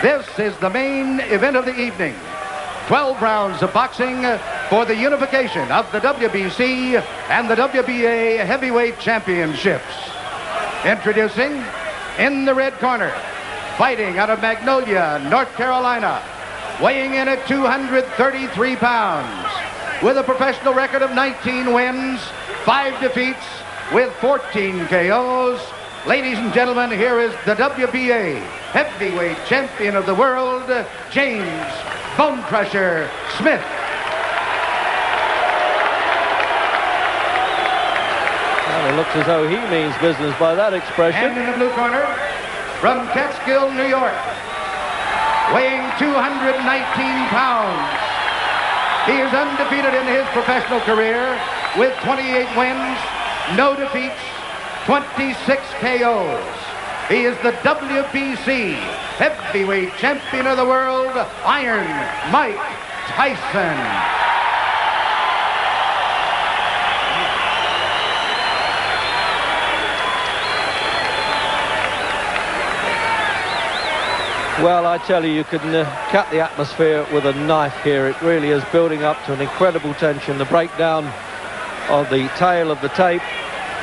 This is the main event of the evening. 12 rounds of boxing for the unification of the WBC and the WBA heavyweight championships. Introducing, in the red corner, fighting out of Magnolia, North Carolina, weighing in at 233 pounds, with a professional record of 19 wins, 5 defeats, with 14 KOs. Ladies and gentlemen, here is the WBA heavyweight champion of the world, James Bone Crusher Smith. Well, it looks as though he means business by that expression. And in the blue corner, from Catskill, New York, weighing 219 pounds. He is undefeated in his professional career with 28 wins, no defeats, 26 KOs. He is the WBC heavyweight champion of the world, Iron Mike Tyson. Well, I tell you can cut the atmosphere with a knife here. It really is building up to an incredible tension. The breakdown of the tail of the tape.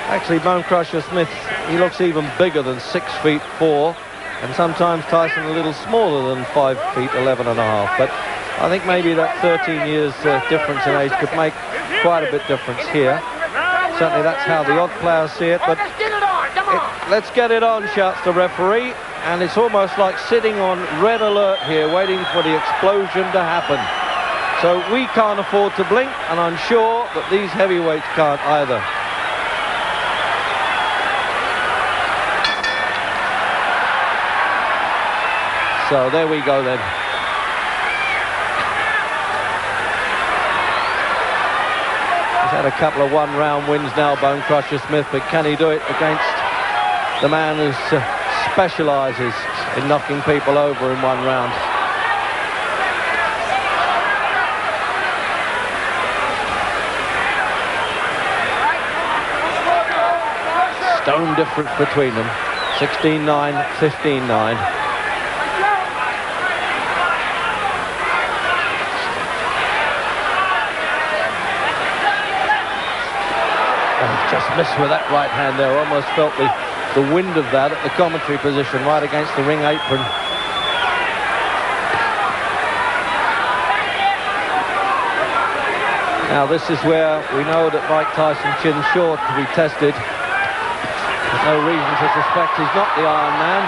Actually, Bone Crusher Smith, he looks even bigger than 6'4", and sometimes Tyson a little smaller than 5'11 and a half. But I think maybe that 13 years difference in age could make quite a bit difference here. Certainly that's how the odd players see it. But let's get it on, shouts the referee. And it's almost like sitting on red alert here, waiting for the explosion to happen. So we can't afford to blink, and I'm sure that these heavyweights can't either. So there we go then. He's had a couple of one-round wins now, Bone Crusher Smith, but can he do it against the man who's specializes in knocking people over in one round? Stone difference between them, 16-9, 15-9. Just missed with that right hand there. Almost felt the wind of that at the commentary position, right against the ring apron. Now this is where we know that Mike Tyson chin's short to be tested. There's no reason to suspect he's not the Iron Man.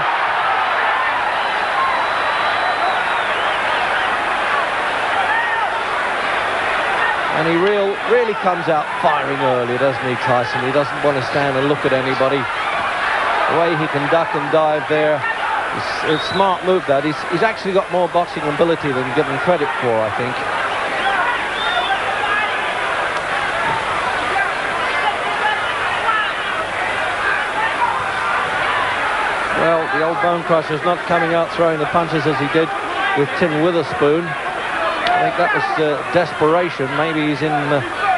And he really comes out firing early, doesn't he, Tyson? He doesn't want to stand and look at anybody. The way he can duck and dive there, it's a smart move that. He's actually got more boxing ability than given credit for, I think. Well, the old Bone Crusher's not coming out throwing the punches as he did with Tim Witherspoon. I think that was desperation. Maybe he's in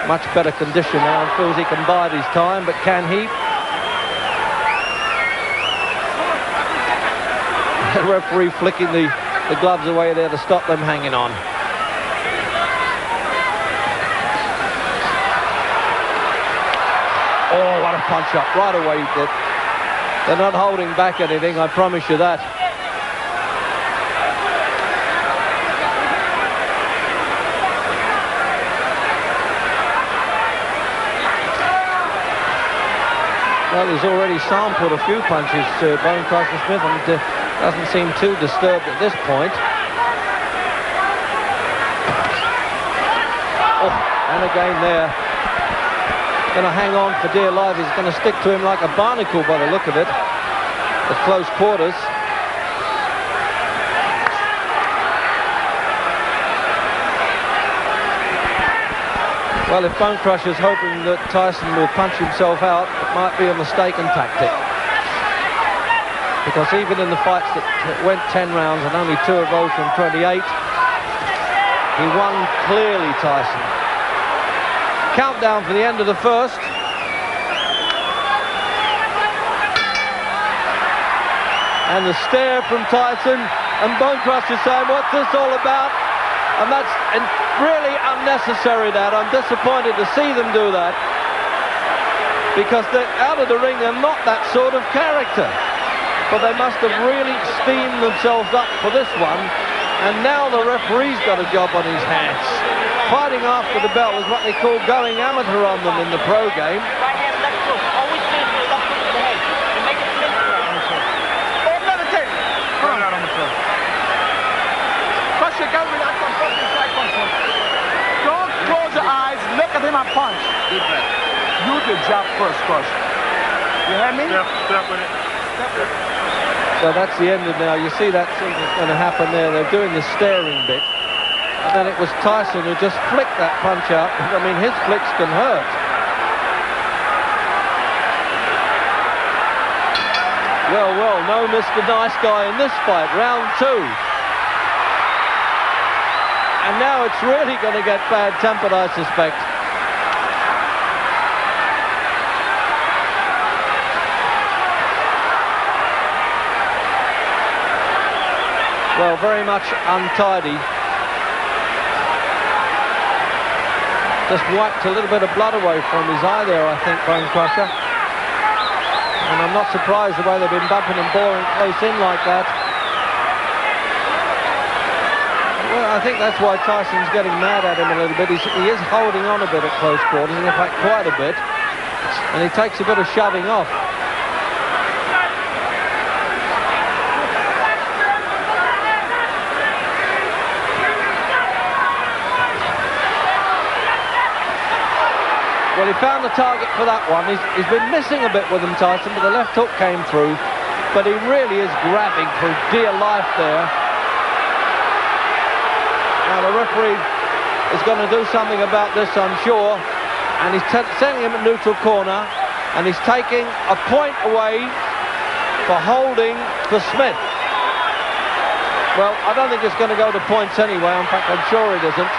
much better condition now and feels he can bide his time, but can he? The referee flicking the gloves away there to stop them hanging on. Oh, what a punch up right away. They're not holding back anything, I promise you that. Well, he's already sampled a few punches, Bone Crusher Smith, and doesn't seem too disturbed at this point. Oh, and again there. Going to hang on for dear life. He's going to stick to him like a barnacle by the look of it at close quarters. Well, if Bone Crusher's hoping that Tyson will punch himself out, it might be a mistaken tactic. Because even in the fights that went 10 rounds and only 2 of those from 28, he won clearly, Tyson. Countdown for the end of the first. And the stare from Tyson And Bone Crusher's saying, what's this all about? And that's really unnecessary, that. I'm disappointed to see them do that. Because they're out of the ring, they're not that sort of character. But they must have really steamed themselves up for this one. And now the referee's got a job on his hands. Fighting after the bell is what they call going amateur on them in the pro game. Right hand, left foot. Always finish with the left foot to the head. And make it spin. Meditate. Put it out on the floor. Crusher, go with that one. Don't close your eyes. Look at him and punch. Deep breath. You the jab first, Crusher. You hear me? Step with it. Step with it. So that's the end of now. You see that's going to happen there. They're doing the staring bit. And then it was Tyson who just flicked that punch out. I mean, his flicks can hurt. Well, no Mr. Nice Guy in this fight. Round 2. And now it's really going to get bad-tempered, I suspect. Well, very much untidy. Just wiped a little bit of blood away from his eye there, I think, Bone Crusher. And I'm not surprised the way they've been bumping and boring close in like that. Well, I think that's why Tyson's getting mad at him a little bit. He is holding on a bit at close quarters, in fact, quite a bit. And he takes a bit of shoving off. Well, he found the target for that one. He's been missing a bit with him, Tyson, but the left hook came through. But he really is grabbing for dear life there. Now the referee is going to do something about this, I'm sure. And he's sending him at neutral corner. And he's taking a point away for holding for Smith. Well, I don't think it's going to go to points anyway. In fact, I'm sure it isn't.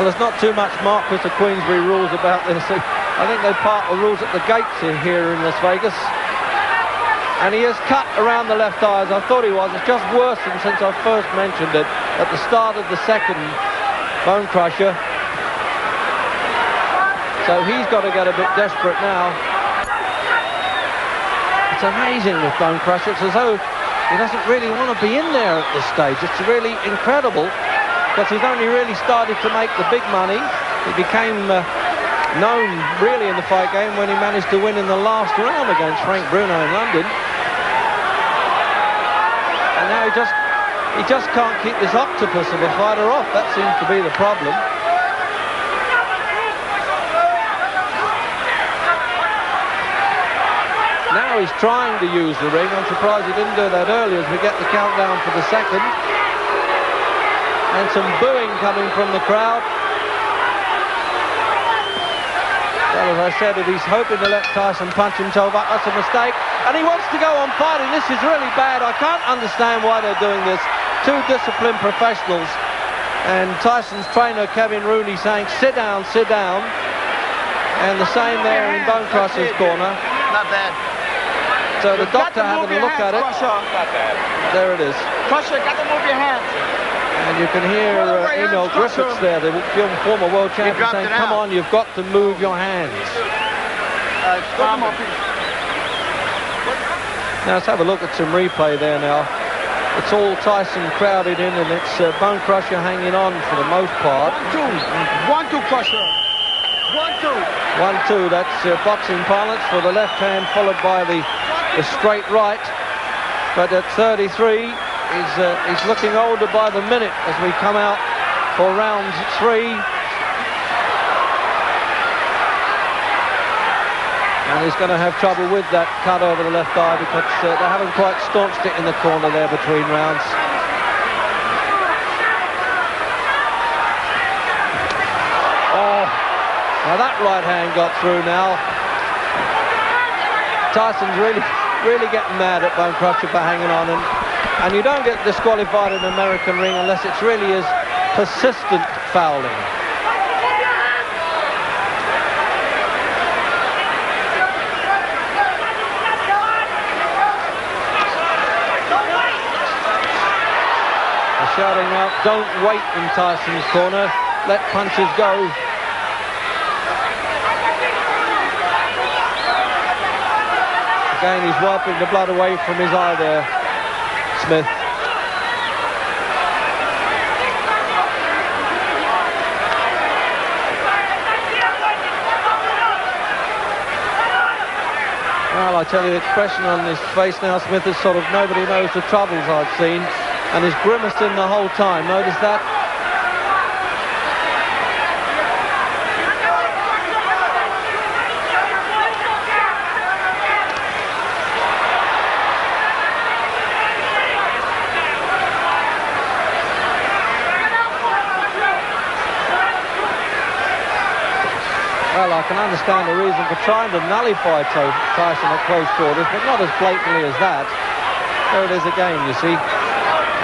Well, there's not too much Marquis of Queensberry rules about this. I think they part the rules at the gates here in Las Vegas. And he has cut around the left eye as I thought he was. It's just worsened since I first mentioned it at the start of the second Bone Crusher. So he's got to get a bit desperate now. It's amazing with Bone Crusher. It's as though he doesn't really want to be in there at this stage. It's really incredible. Because he's only really started to make the big money. He became known really in the fight game when he managed to win in the last round against Frank Bruno in London. And now he just can't keep this octopus of a fighter off. That seems to be the problem. Now he's trying to use the ring. I'm surprised he didn't do that earlier as we get the countdown for the second. And some booing coming from the crowd. Well, as I said, he's hoping to let Tyson punch himself up. That's a mistake. And he wants to go on fighting. This is really bad. I can't understand why they're doing this. Two disciplined professionals. And Tyson's trainer, Kevin Rooney, saying, sit down, sit down. And the same there in Bone Crusher's corner. Not bad. So the doctor having a look at it. There it is. Crusher, got to move your hands. And you can hear Emil Griffiths there, the former world champion, saying, come on, you've got to move your hands. Now let's have a look at some replay there now. It's all Tyson crowded in, and it's Bone Crusher hanging on for the most part. 1-2. 1-2, Crusher. 1-2. 1-2, that's boxing parlance for the left hand, followed by the straight right. But at 33, he's looking older by the minute as we come out for round 3. And he's going to have trouble with that cut over the left eye because they haven't quite staunched it in the corner there between rounds. Oh, now that right hand got through now. Tyson's really getting mad at Bone Crusher for hanging on, and you don't get disqualified in an American ring unless it really is persistent fouling. don't wait in Tyson's corner. Let punches go. Again, he's wiping the blood away from his eye there, Smith. Well, I tell you, the expression on his face now, Smith, is sort of nobody knows the troubles I've seen, and he's grimaced in the whole time. Notice that? Well, I can understand the reason for trying to nullify Tyson at close quarters, but not as blatantly as that. There it is again, you see.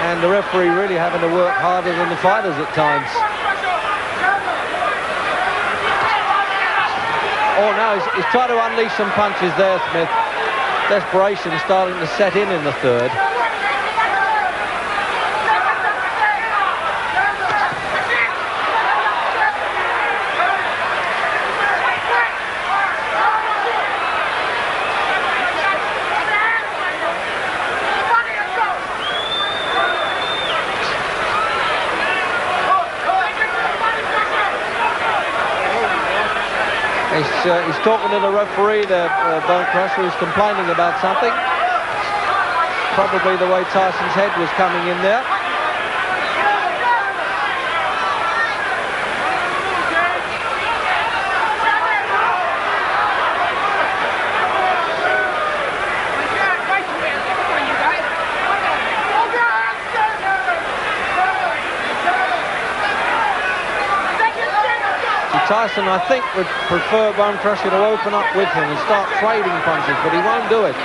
And the referee really having to work harder than the fighters at times. Oh, now he's trying to unleash some punches there, Smith. Desperation starting to set in the third. He's talking to the referee there, Bone Crusher, who's complaining about something. Probably the way Tyson's head was coming in there. Tyson, I think, would prefer Bone Crusher to open up with him and start trading punches, but he won't do it.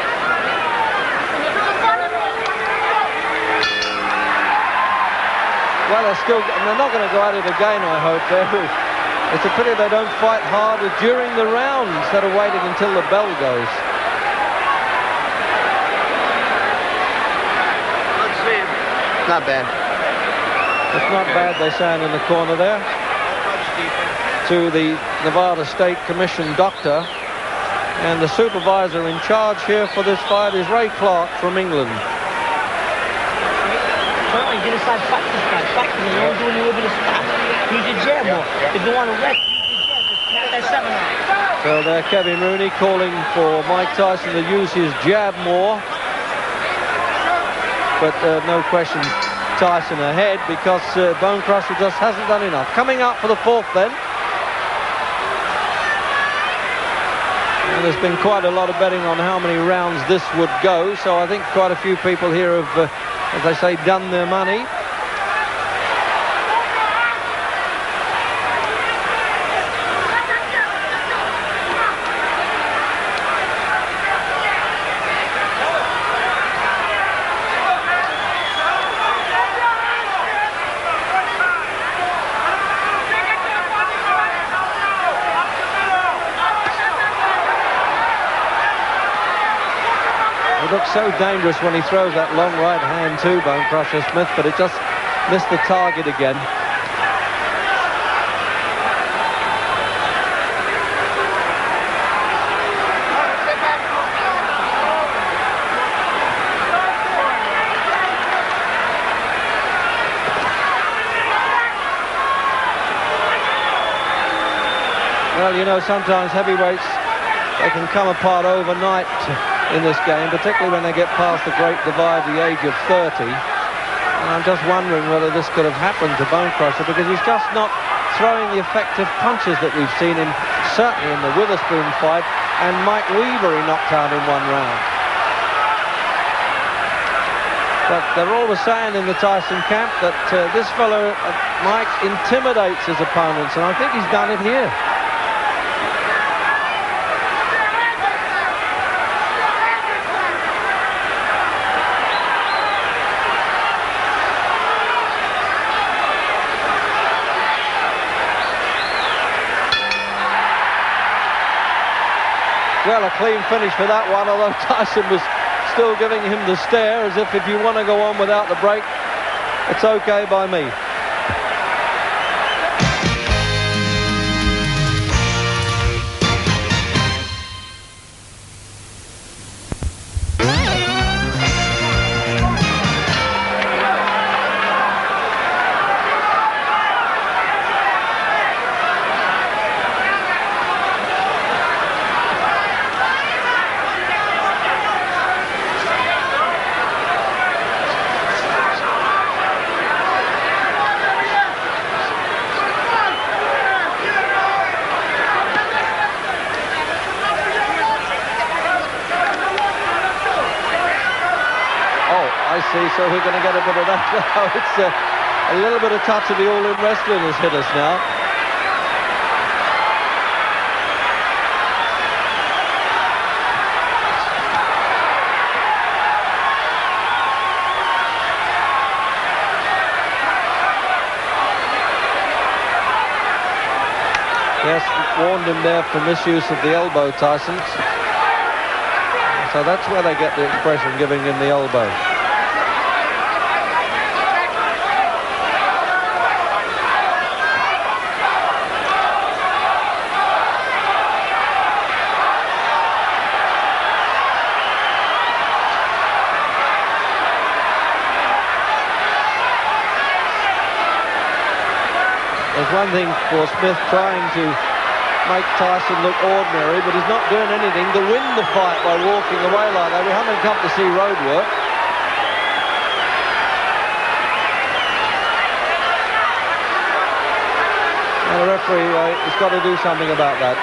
Well, they're not going to go at it again, I hope. It's a pity they don't fight harder during the round instead of waiting until the bell goes. Let's see. Not bad. It's not bad, they're saying in the corner there. To the Nevada State Commission doctor, and the supervisor in charge here for this fight is Ray Clark from England. Get inside, fight this guy. Fight him. Don't do a little bit of stop. Use your jab more. If you want to rest, use your jab. Just tap that 7 out. So there, Kevin Rooney calling for Mike Tyson to use his jab more. But no question, Tyson ahead because Bone Crusher just hasn't done enough. Coming up for the fourth then. And there's been quite a lot of betting on how many rounds this would go, so I think quite a few people here have, as they say, done their money. Looks so dangerous when he throws that long right hand too, Bone Crusher Smith, but it just missed the target again. Well, you know, sometimes heavyweights, they can come apart overnight in this game, particularly when they get past the great divide, the age of 30. And I'm just wondering whether this could have happened to Bone Crusher, because he's just not throwing the effective punches that we've seen him, certainly in the Witherspoon fight, and Mike Weaver he knocked out in one round. But they're always saying in the Tyson camp that this fellow, Mike, intimidates his opponents, and I think he's done it here. Well, a clean finish for that one, although Tyson was still giving him the stare, as if you want to go on without the break, it's okay by me. I see, so we're going to get a bit of that now. It's a little bit of touch of the all-in wrestling has hit us now. Yes, warned him there for misuse of the elbow, Tyson. So that's where they get the expression, giving him the elbow. There's one thing for Smith trying to make Tyson look ordinary, but he's not doing anything to win the fight by walking away like that. We haven't come to see road work. And the referee has got to do something about that.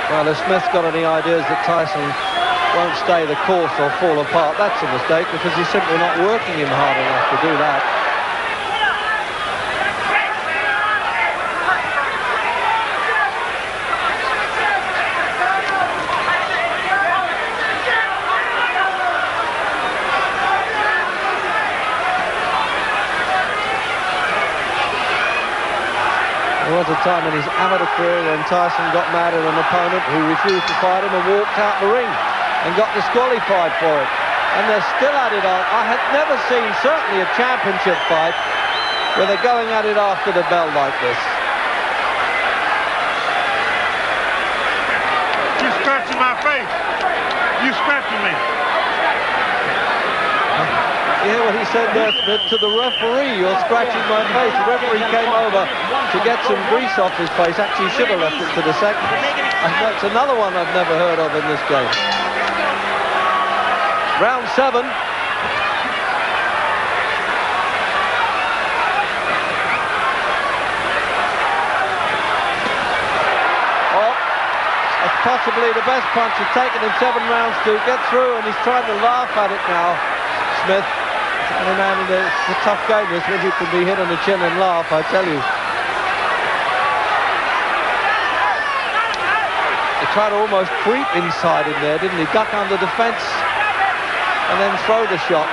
Well, if Smith's got any ideas that Tyson won't stay the course or fall apart, that's a mistake, because he's simply not working him hard enough to do that. There was a time in his amateur career when Tyson got mad at an opponent who refused to fight him and walked out the ring and got disqualified for it. And they're still at it on. I had never seen, certainly, a championship fight where they're going at it after the bell like this. You're scratching my face. You're scratching me. You hear what he said there to the referee? You're scratching my face. The referee came over to get some grease off his face. Actually, he should have left it to the second. And that's another one I've never heard of in this game. Round 7. Oh, that's possibly the best punch. It's taken him 7 rounds to get through, and he's trying to laugh at it now, Smith. And man, it's a tough game this, when you can be hit on the chin and laugh, I tell you. He tried to almost creep inside in there, didn't he? Duck under the fence and then throw the shot.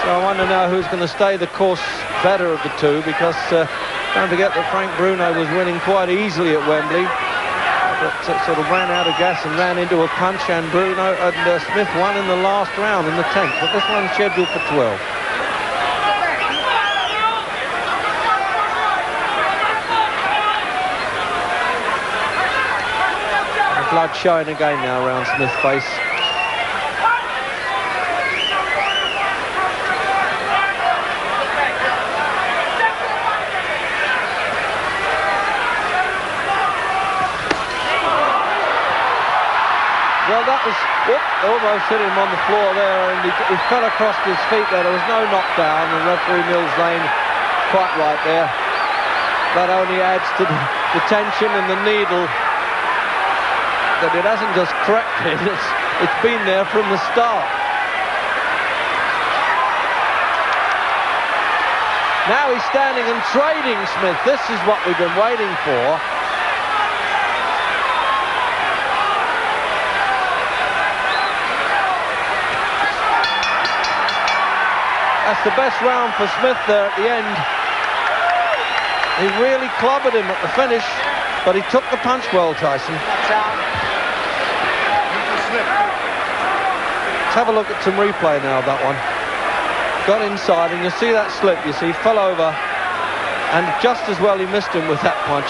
I wonder now who's going to stay the course better of the two, because don't forget that Frank Bruno was winning quite easily at Wembley, but sort of ran out of gas and ran into a punch, and Bruno and Smith won in the last round, in the 10th, but this one's scheduled for 12. The blood showing again now around Smith's face. Well, that was, almost hit him on the floor there, and he fell across his feet there. There was no knockdown, and referee Mills Lane quite right there. That only adds to the tension and the needle, that it hasn't just crept in, it's been there from the start. Now he's standing and trading Smith. This is what we've been waiting for. That's the best round for Smith there at the end. He really clobbered him at the finish, but he took the punch well, Tyson. Slip. Let's have a look at some replay now of that one. Got inside, and you'll see that slip. You see, fell over, and just as well he missed him with that punch.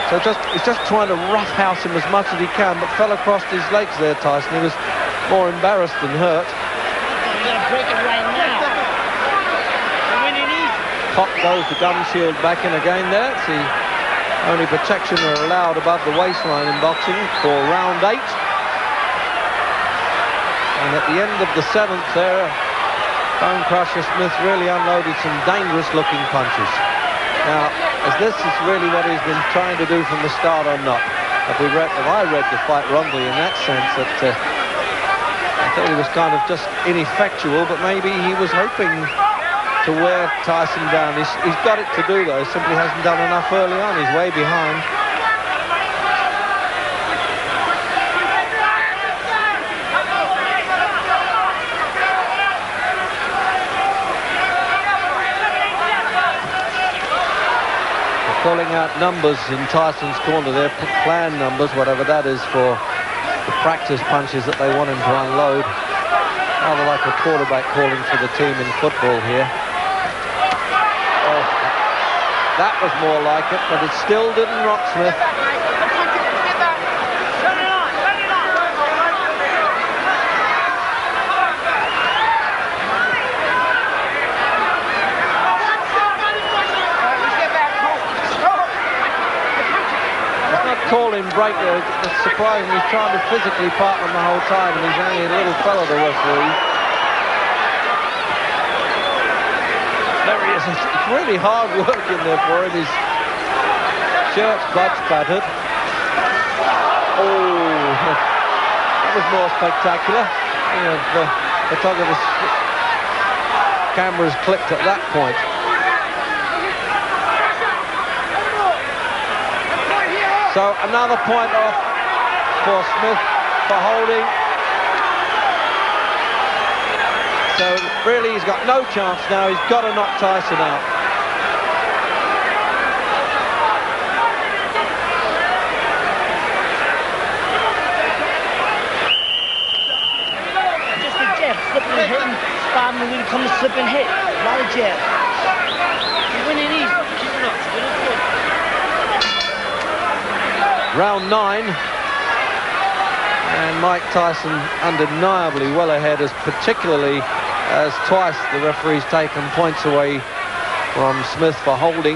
So he's just trying to roughhouse him as much as he can, but fell across his legs there, Tyson. He was more embarrassed than hurt. You're gonna break it right now. You're winning easy. Pop goes the gum shield back in again there. It's the only protection are allowed above the waistline in boxing for round 8. And at the end of the 7th there, Bone Crusher Smith really unloaded some dangerous looking punches. Now, is this really what he's been trying to do from the start or not? Have I read the fight wrongly in that sense, that I thought he was kind of just ineffectual, but maybe he was hoping to wear Tyson down. He's got it to do, though. He simply hasn't done enough early on. He's way behind. Calling out numbers in Tyson's corner there, plan numbers, whatever that is, for the practice punches that they want him to unload. Rather like a quarterback calling for the team in football here. Oh, that was more like it, but it still didn't rock Smith. Call him break there. It's surprising. He's trying to physically part them the whole time, and he's only a little fellow, the referee. There he is. It's really hard work in there for him. His shirt's blood spattered. Oh, that was more spectacular. The photographer's cameras clicked at that point. So another point off for Smith for holding. So really he's got no chance now. He's got to knock Tyson out. Just a jab, flipping and hitting, spotting when he comes to slip and hit. A lot of jab. You're winning easy. Keep it up. Round 9, and Mike Tyson undeniably well ahead, particularly as twice the referee's taken points away from Smith for holding.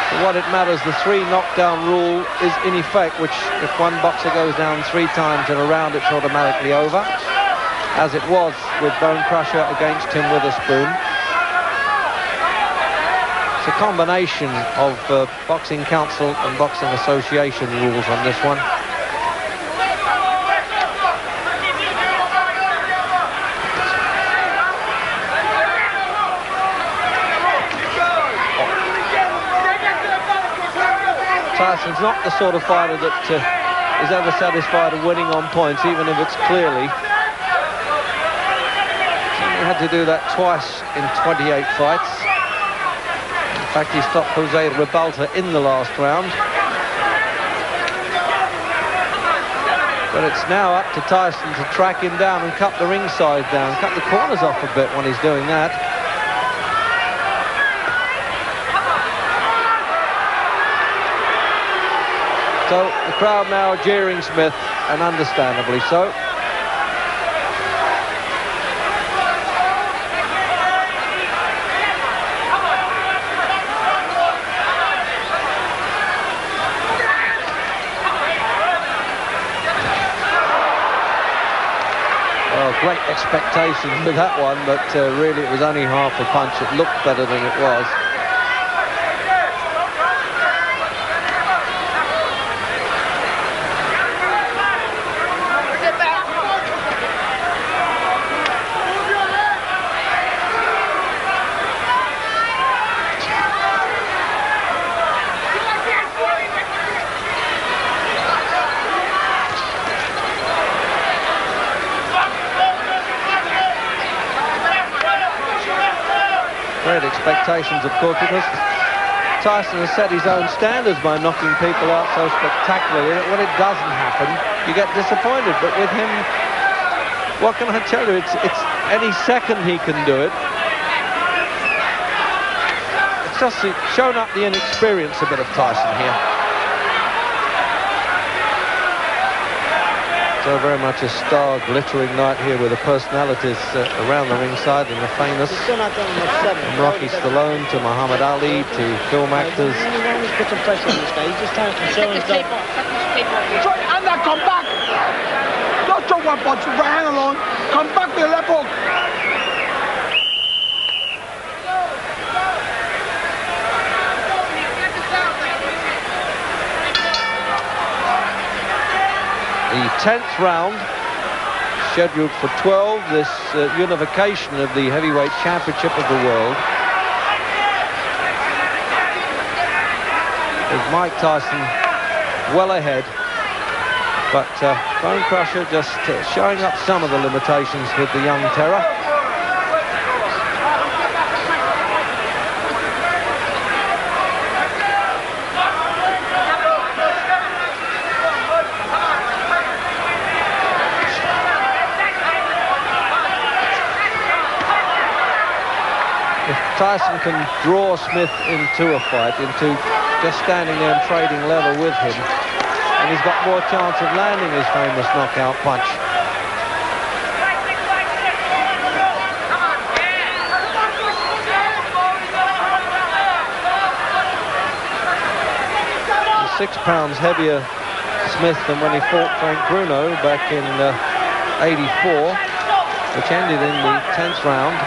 For what it matters, the 3 knockdown rule is in effect, which if one boxer goes down 3 times in a round, it's automatically over, as it was with Bone Crusher against Tim Witherspoon. It's a combination of Boxing Council and Boxing Association rules on this one. Tyson's not the sort of fighter that is ever satisfied of winning on points, even if it's clearly. He had to do that twice in 28 fights. In fact, he stopped Jose Ribalta in the last round. But it's now up to Tyson to track him down and cut the ringside down, cut the corners off a bit when he's doing that. So the crowd now jeering Smith, and understandably so. Great expectations with that one, but really it was only half a punch. It looked better than it was. Great expectations, of course, because Tyson has set his own standards by knocking people out so spectacularly that when it doesn't happen, you get disappointed. But with him, what can I tell you? It's any second he can do it. It's just shown up the inexperience a bit of Tyson here. So very much a star glittering night here with the personalities around the ringside and the famous, from Rocky Stallone to Muhammad Ali to film actors. He's put some pressure on this guy. He's just trying to show himself. And now come back. Don't throw one punch. Right hand alone. Come back with your left hook. The 10th round, scheduled for 12, this unification of the heavyweight championship of the world. With Mike Tyson well ahead, but Bone Crusher just showing up some of the limitations with the young terror. Tyson can draw Smith into a fight, into just standing there and trading level with him, and he's got more chance of landing his famous knockout punch. He's 6 pounds heavier, Smith, than when he fought Frank Bruno back in '84, which ended in the 10th round.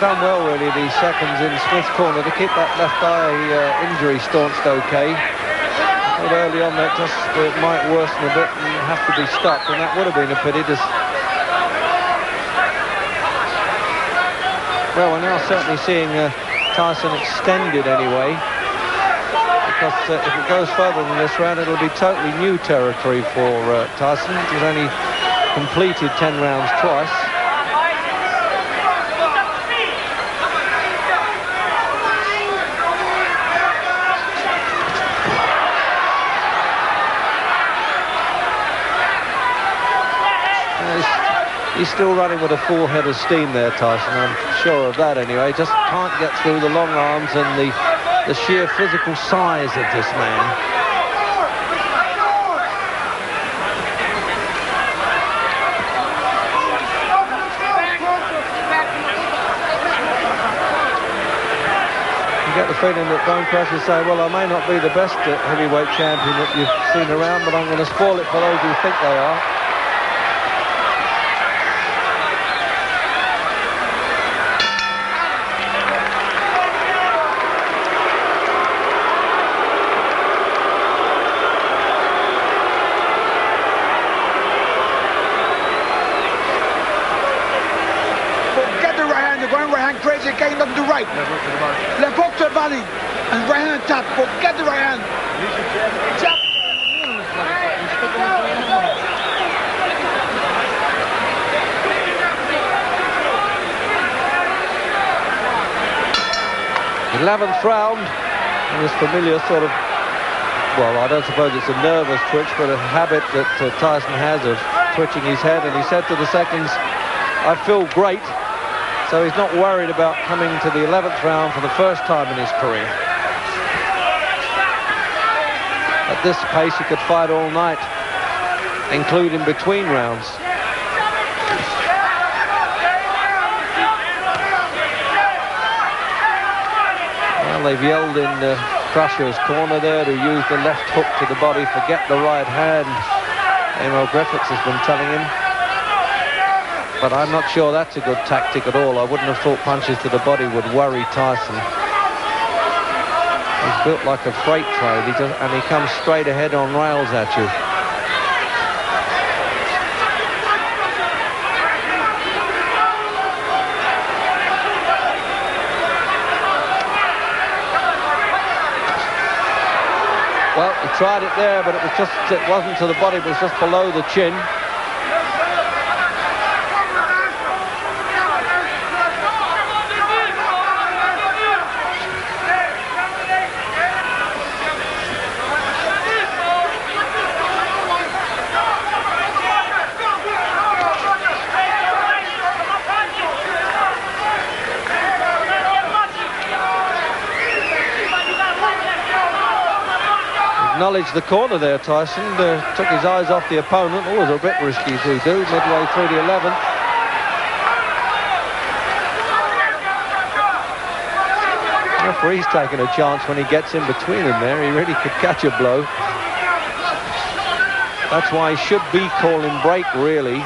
Done well, really, these seconds in Smith's corner to keep that left eye injury staunched okay. But early on that just might worsen a bit and have to be stopped, and that would have been a pity. Well, we're now certainly seeing Tyson extended anyway, because if it goes further than this round, it'll be totally new territory for Tyson. He's only completed 10 rounds twice. He's still running with a full head of steam there, Tyson. I'm sure of that anyway. Just can't get through the long arms and the sheer physical size of this man. You get the feeling that Bone Crusher say, well, I may not be the best heavyweight champion that you've seen around, but I'm going to spoil it for those who think they are. Crazy, getting nothing to right. Left hook to the body and right hand on top. Forget the right hand. Chop. 11th round, and this familiar sort of, well, I don't suppose it's a nervous twitch, but a habit that Tyson has of twitching his head, and he said to the seconds, I feel great. So he's not worried about coming to the 11th round for the first time in his career. At this pace, he could fight all night, including between rounds. Well, they've yelled in Crusher's corner there to use the left hook to the body, forget the right hand. Emil Griffiths has been telling him. But I'm not sure that's a good tactic at all. I wouldn't have thought punches to the body would worry Tyson. He's built like a freight train, and he comes straight ahead on rails at you. Well, he tried it there, but it wasn't to the body, but it was just below the chin. Acknowledged the corner there, Tyson. Took his eyes off the opponent. Always a bit risky to do, midway through the 11th. The referee's taking a chance when he gets in between them there. He really could catch a blow. That's why he should be calling break, really.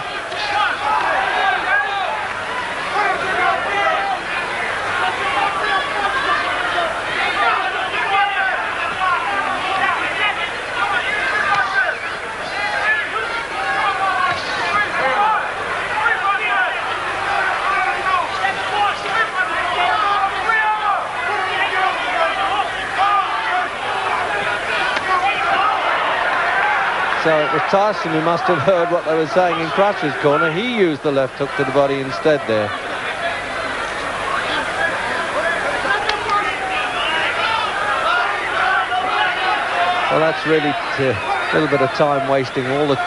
So it was Tyson who must have heard what they were saying in Crutch's corner. He used the left hook to the body instead there. Well, that's really a little bit of time wasting all the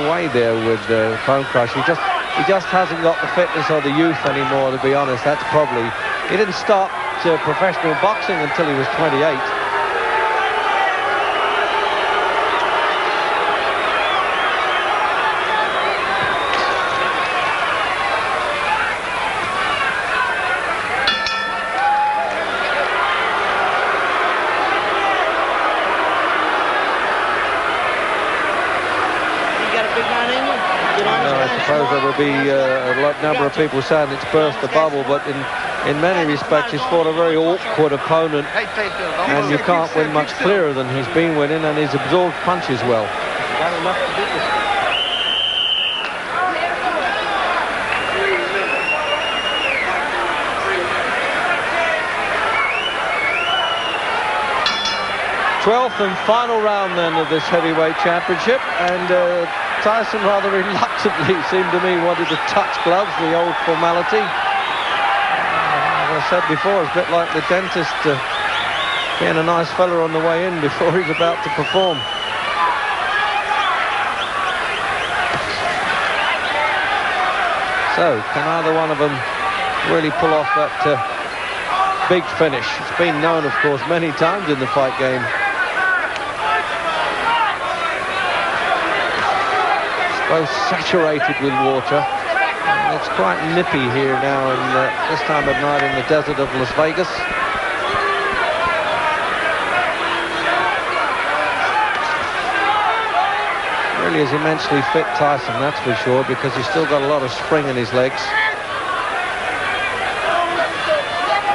way there with Bone Crush. He just hasn't got the fitness or the youth anymore, to be honest. That's probably... He didn't start professional boxing until he was 28. There will be a number of people saying it's burst the bubble, but in many respects he's fought a very awkward opponent, and you can't win much clearer than he's been winning, and he's absorbed punches well. Twelfth and final round then of this heavyweight championship, and Tyson rather reluctantly, seemed to me, wanted to touch gloves, the old formality. As I said before, it's a bit like the dentist being a nice fella on the way in before he's about to perform. So, can either one of them really pull off that big finish? It's been known, of course, many times in the fight game. Both saturated with water. It's quite nippy here now, this time of night in the desert of Las Vegas. Really is immensely fit, Tyson, that's for sure, because he's still got a lot of spring in his legs.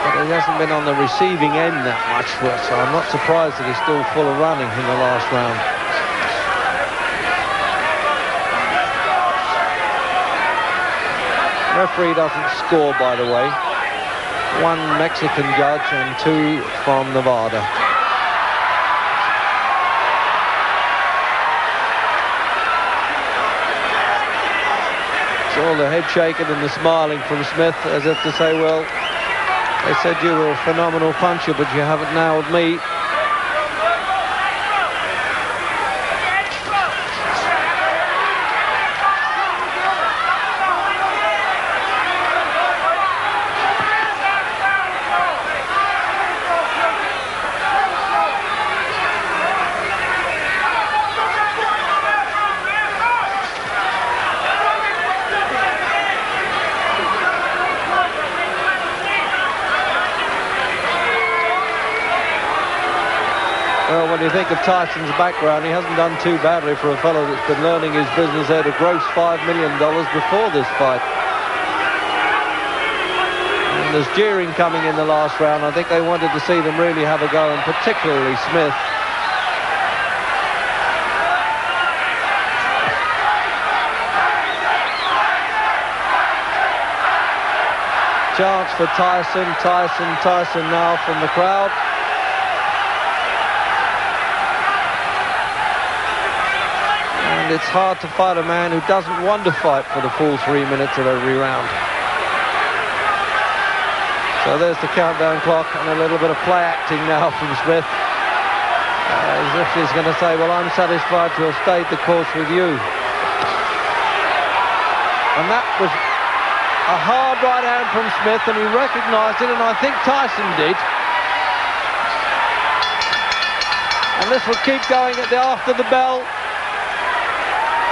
But he hasn't been on the receiving end that much for us, so I'm not surprised that he's still full of running in the last round. Referee doesn't score, by the way. One Mexican judge and two from Nevada. It's all the head shaking and the smiling from Smith, as if to say, well, they said you were a phenomenal puncher, but you haven't nailed me. when you think of Tyson's background, he hasn't done too badly for a fellow that's been learning his business at a gross $5 million before this fight. And there's jeering coming in the last round. I think they wanted to see them really have a go, and particularly Smith. Chance for Tyson, Tyson now from the crowd. And it's hard to fight a man who doesn't want to fight for the full 3 minutes of every round. So there's the countdown clock, and a little bit of play acting now from Smith. As if he's going to say, well, I'm satisfied to have stayed the course with you. And that was a hard right hand from Smith, and he recognised it, and I think Tyson did. And this will keep going after the bell.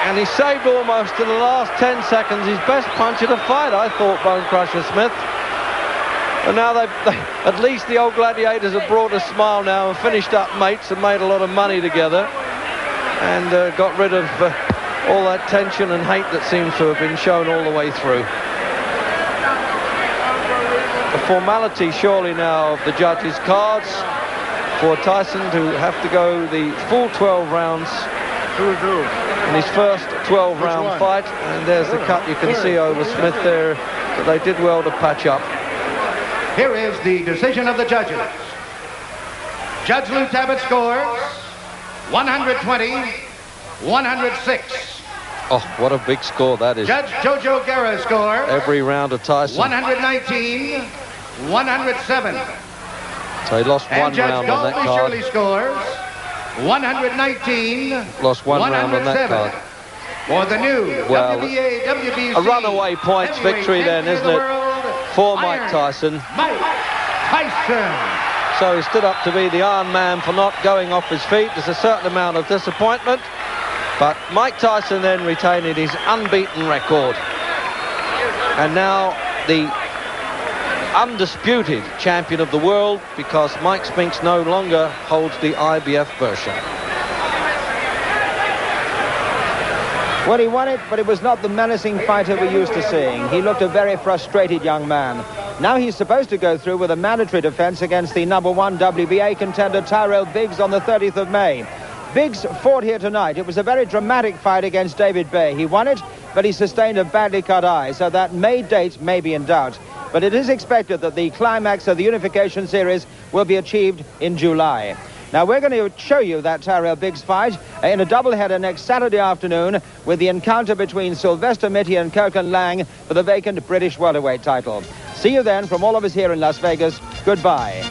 And he saved almost in the last 10 seconds his best punch of the fight, I thought, Bone Crusher Smith. And now at least the old gladiators have brought a smile now and finished up mates and made a lot of money together, and got rid of all that tension and hate that seems to have been shown all the way through. The formality surely now of the judges' cards for Tyson to have to go the full 12 rounds in his first 12-round fight. And there's the cut you can see over Smith there, but they did well to patch up. Here is the decision of the judges. Judge Lou Tabbitt scores 120-106. Oh, what a big score that is. Judge Jojo Guerra scores every round of Tyson 119-107. So he lost one round on that card. Shirley scores 119. Lost one round on that card. For the new WBA, WBC, a runaway points victory then, isn't it, for Mike Tyson. Mike Tyson. So he stood up to be the Iron Man for not going off his feet. There's a certain amount of disappointment, but Mike Tyson then retaining his unbeaten record. And now the undisputed champion of the world, because Mike Spinks no longer holds the IBF version. Well, he won it, but it was not the menacing fighter we're used to seeing. He looked a very frustrated young man. Now he's supposed to go through with a mandatory defense against the #1 WBA contender Tyrell Biggs on the 30th of May. Biggs fought here tonight. It was a very dramatic fight against David Bay. He won it, but he sustained a badly cut eye, so that May date may be in doubt. But it is expected that the climax of the unification series will be achieved in July. Now, we're going to show you that Tyrell Biggs fight in a doubleheader next Saturday afternoon with the encounter between Sylvester Mitty and Kirkland Lang for the vacant British welterweight title. See you then from all of us here in Las Vegas. Goodbye.